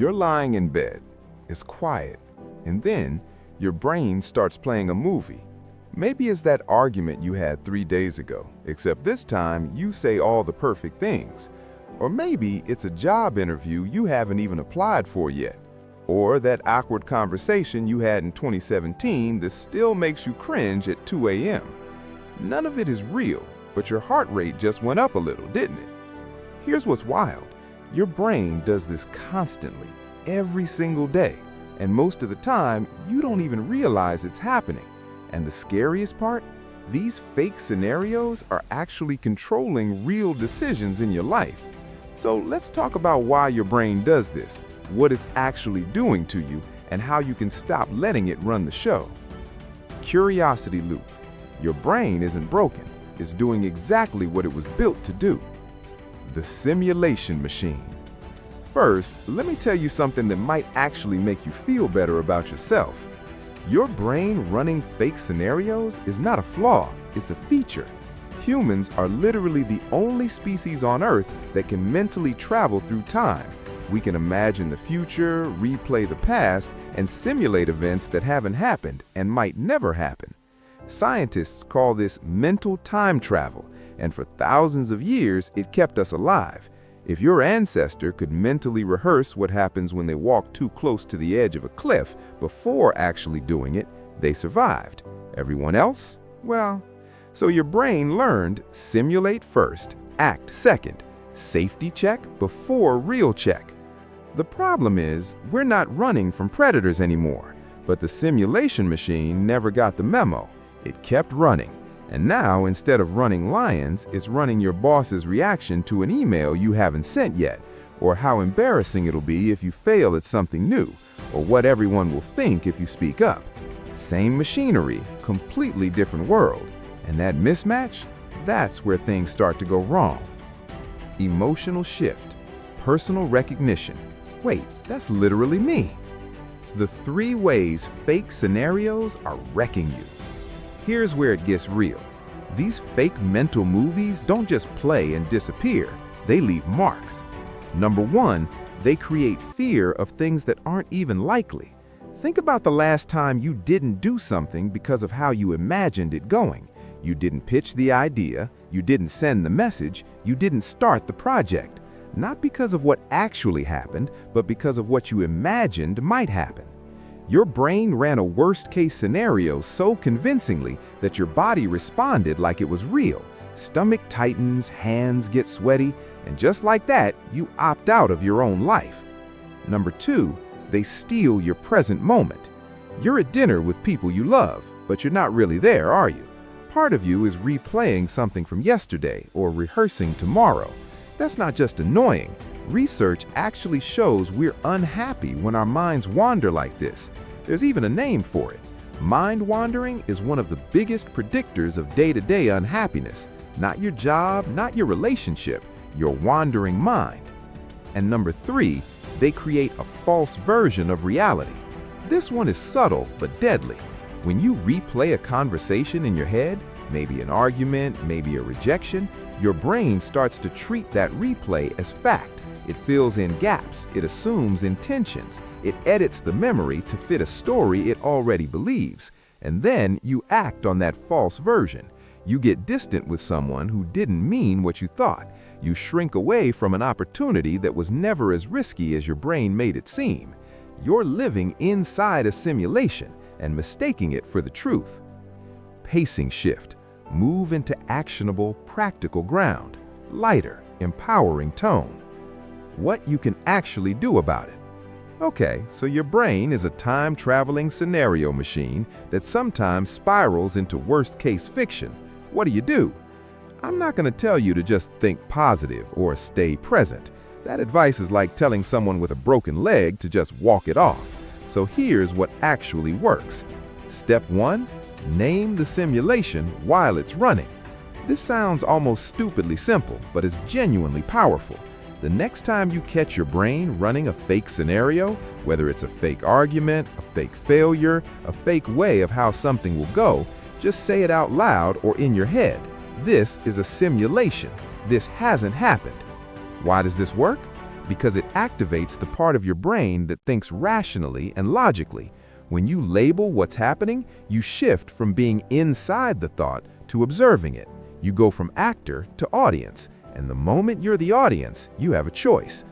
You're lying in bed. It's quiet. And then your brain starts playing a movie. Maybe it's that argument you had 3 days ago, except this time you say all the perfect things. Or maybe it's a job interview you haven't even applied for yet. Or that awkward conversation you had in 2017 that still makes you cringe at 2 a.m. None of it is real, but your heart rate just went up a little, didn't it? Here's what's wild. Your brain does this constantly, every single day. And most of the time, you don't even realize it's happening. And the scariest part? These fake scenarios are actually controlling real decisions in your life. So let's talk about why your brain does this, what it's actually doing to you, and how you can stop letting it run the show. Curiosity loop. Your brain isn't broken. It's doing exactly what it was built to do. The simulation machine. First, let me tell you something that might actually make you feel better about yourself. Your brain running fake scenarios is not a flaw, it's a feature. Humans are literally the only species on Earth that can mentally travel through time. We can imagine the future, replay the past, and simulate events that haven't happened and might never happen. Scientists call this mental time travel, and for thousands of years it kept us alive. If your ancestor could mentally rehearse what happens when they walk too close to the edge of a cliff before actually doing it, they survived. Everyone else? Well, so your brain learned simulate first, act second, safety check before real check. The problem is, we're not running from predators anymore, but the simulation machine never got the memo. It kept running. And now, instead of running lions, it's running your boss's reaction to an email you haven't sent yet, or how embarrassing it'll be if you fail at something new, or what everyone will think if you speak up. Same machinery, completely different world. And that mismatch, that's where things start to go wrong. Emotional shift, personal recognition. Wait, that's literally me. The 3 ways fake scenarios are wrecking you. Here's where it gets real. These fake mental movies don't just play and disappear, they leave marks. Number 1, they create fear of things that aren't even likely. Think about the last time you didn't do something because of how you imagined it going. You didn't pitch the idea, you didn't send the message, you didn't start the project. Not because of what actually happened, but because of what you imagined might happen. Your brain ran a worst-case scenario so convincingly that your body responded like it was real. Stomach tightens, hands get sweaty, and just like that, you opt out of your own life. Number 2, they steal your present moment. You're at dinner with people you love, but you're not really there, are you? Part of you is replaying something from yesterday or rehearsing tomorrow. That's not just annoying. Research actually shows we're unhappy when our minds wander like this. There's even a name for it. Mind wandering is one of the biggest predictors of day-to-day unhappiness. Not your job, not your relationship, your wandering mind. And number 3, they create a false version of reality. This one is subtle but deadly. When you replay a conversation in your head, maybe an argument, maybe a rejection, your brain starts to treat that replay as fact. It fills in gaps, it assumes intentions, it edits the memory to fit a story it already believes, and then you act on that false version. You get distant with someone who didn't mean what you thought. You shrink away from an opportunity that was never as risky as your brain made it seem. You're living inside a simulation and mistaking it for the truth. Pacing shift. Move into actionable, practical ground. Lighter, empowering tone. What you can actually do about it. Okay, so your brain is a time-traveling scenario machine that sometimes spirals into worst-case fiction. What do? I'm not going to tell you to just think positive or stay present. That advice is like telling someone with a broken leg to just walk it off. So here's what actually works. Step 1, name the simulation while it's running. This sounds almost stupidly simple, but it's genuinely powerful. The next time you catch your brain running a fake scenario, whether it's a fake argument, a fake failure, a fake way of how something will go, just say it out loud or in your head. This is a simulation. This hasn't happened. Why does this work? because it activates the part of your brain that thinks rationally and logically. When you label what's happening, you shift from being inside the thought to observing it. You go from actor to audience, and the moment you're the audience, you have a choice.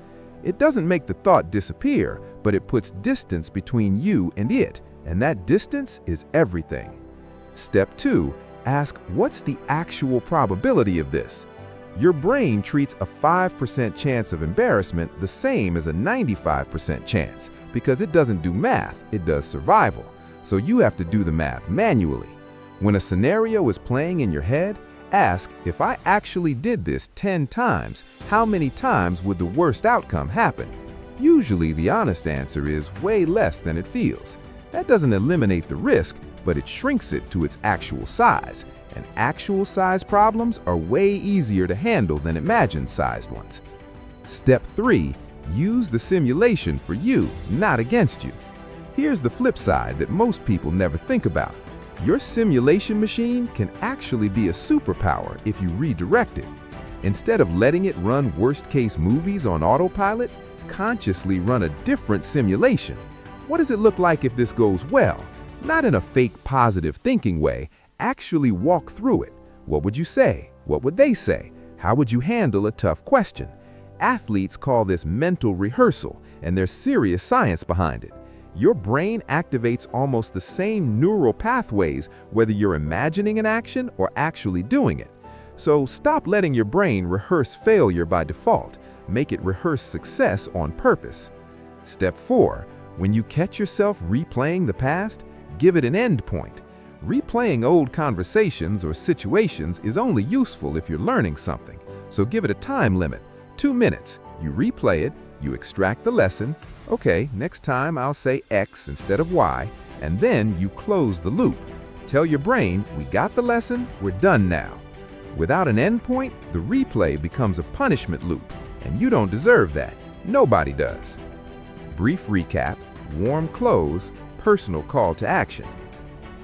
It doesn't make the thought disappear, but it puts distance between you and it, and that distance is everything. Step 2, ask what's the actual probability of this? Your brain treats a 5% chance of embarrassment the same as a 95% chance because it doesn't do math, it does survival. So you have to do the math manually. When a scenario is playing in your head, ask, if I actually did this 10 times, how many times would the worst outcome happen? Usually the honest answer is way less than it feels. That doesn't eliminate the risk, but it shrinks it to its actual size. And actual size problems are way easier to handle than imagined sized ones. Step 3, use the simulation for you, not against you. Here's the flip side that most people never think about. Your simulation machine can actually be a superpower if you redirect it. Instead of letting it run worst-case movies on autopilot, consciously run a different simulation. What does it look like if this goes well? Not in a fake positive thinking way, actually walk through it. What would you say? What would they say? How would you handle a tough question? Athletes call this mental rehearsal, and there's serious science behind it. Your brain activates almost the same neural pathways whether you're imagining an action or actually doing it. So stop letting your brain rehearse failure by default. Make it rehearse success on purpose. Step 4. When you catch yourself replaying the past, give it an end point. Replaying old conversations or situations is only useful if you're learning something, so give it a time limit. 2 minutes. You replay it, you extract the lesson. Okay, next time I'll say X instead of Y, and then you close the loop. Tell your brain, we got the lesson, we're done now. Without an endpoint, the replay becomes a punishment loop, and you don't deserve that. Nobody does. Brief recap, warm close, personal call to action.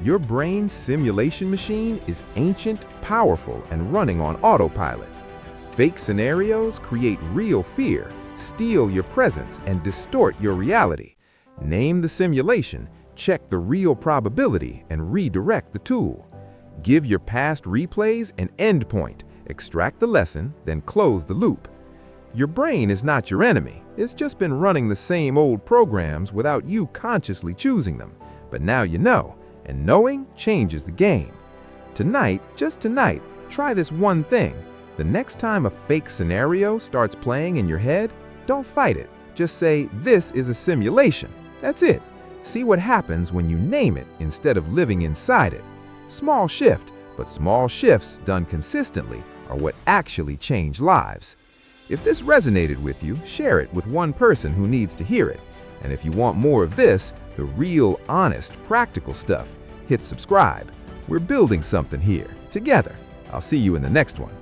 Your brain's simulation machine is ancient, powerful, and running on autopilot. Fake scenarios create real fear, steal your presence, and distort your reality. Name the simulation, check the real probability, and redirect the tool. Give your past replays an endpoint, extract the lesson, then close the loop. Your brain is not your enemy. It's just been running the same old programs without you consciously choosing them. But now you know, and knowing changes the game. Tonight, just tonight, try this one thing. The next time a fake scenario starts playing in your head, don't fight it. Just say, this is a simulation. That's it. See what happens when you name it instead of living inside it. Small shift, but small shifts done consistently are what actually change lives. If this resonated with you, share it with one person who needs to hear it. And if you want more of this, the real, honest, practical stuff, hit subscribe. We're building something here, together. I'll see you in the next one.